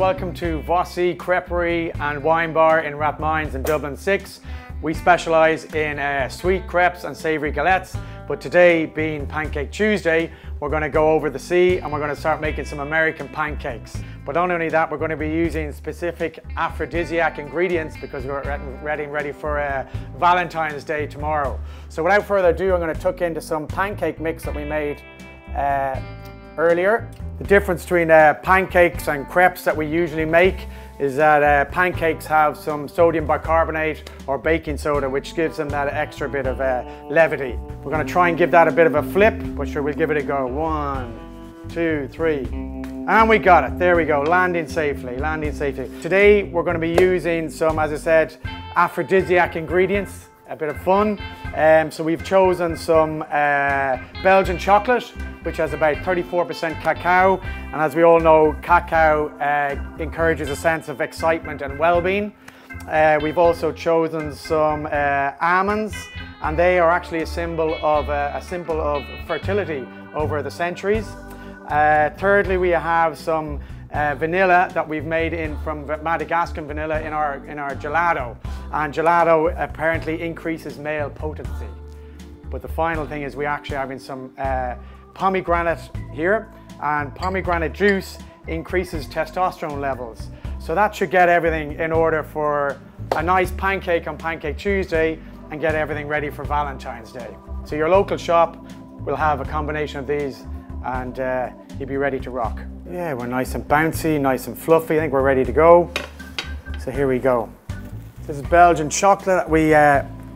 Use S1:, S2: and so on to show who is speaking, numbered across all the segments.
S1: welcome to Vossi Crêperie and Wine Bar in Rathmines in Dublin 6. We specialise in sweet crepes and savoury galettes, but today being Pancake Tuesday, we're going to go over the sea and we're going to start making some American pancakes. But not only that, we're going to be using specific aphrodisiac ingredients because we're ready for Valentine's Day tomorrow. So without further ado, I'm going to tuck into some pancake mix that we made earlier. The difference between pancakes and crepes that we usually make is that pancakes have some sodium bicarbonate or baking soda, which gives them that extra bit of levity. We're going to try and give that a bit of a flip, but sure, we'll give it a go. 1, 2, 3. And we got it. There we go. Landing safely, landing safely. Today, we're going to be using some, as I said, aphrodisiac ingredients. A bit of fun. So we've chosen some Belgian chocolate, which has about 34% cacao. And as we all know, cacao encourages a sense of excitement and well-being. We've also chosen some almonds, and they are actually a symbol of fertility over the centuries. Thirdly, we have some vanilla that we've made from Madagascan vanilla in our gelato, and gelato apparently increases male potency. But the final thing is we actually having some pomegranate here, and pomegranate juice increases testosterone levels. So that should get everything in order for a nice pancake on Pancake Tuesday and get everything ready for Valentine's Day. So your local shop will have a combination of these and you'll be ready to rock. Yeah, we're nice and bouncy, nice and fluffy. I think we're ready to go. So here we go. This is Belgian chocolate that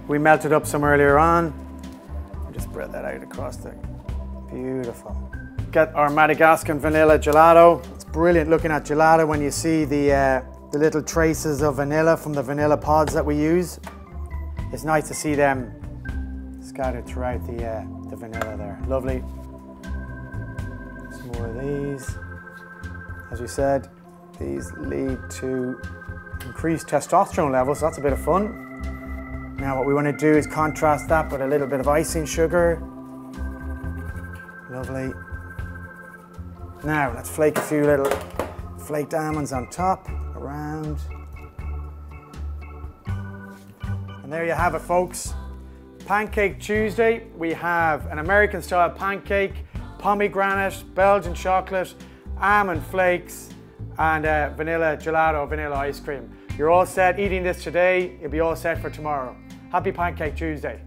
S1: we melted up some earlier on. I'll just spread that out across there. Beautiful. Get our Madagascan vanilla gelato. It's brilliant looking at gelato when you see the little traces of vanilla from the vanilla pods that we use. It's nice to see them scattered throughout the vanilla there. Lovely. Some more of these. As we said, these lead to increased testosterone levels, so that's a bit of fun. Now what we want to do is contrast that with a little bit of icing sugar. Lovely. Now let's flake a few little flaked almonds on top, around. And there you have it, folks. Pancake Tuesday. We have an American style pancake, pomegranate, Belgian chocolate, almond flakes, and vanilla gelato, vanilla ice cream. You're all set eating this today. You'll be all set for tomorrow. Happy Pancake Tuesday.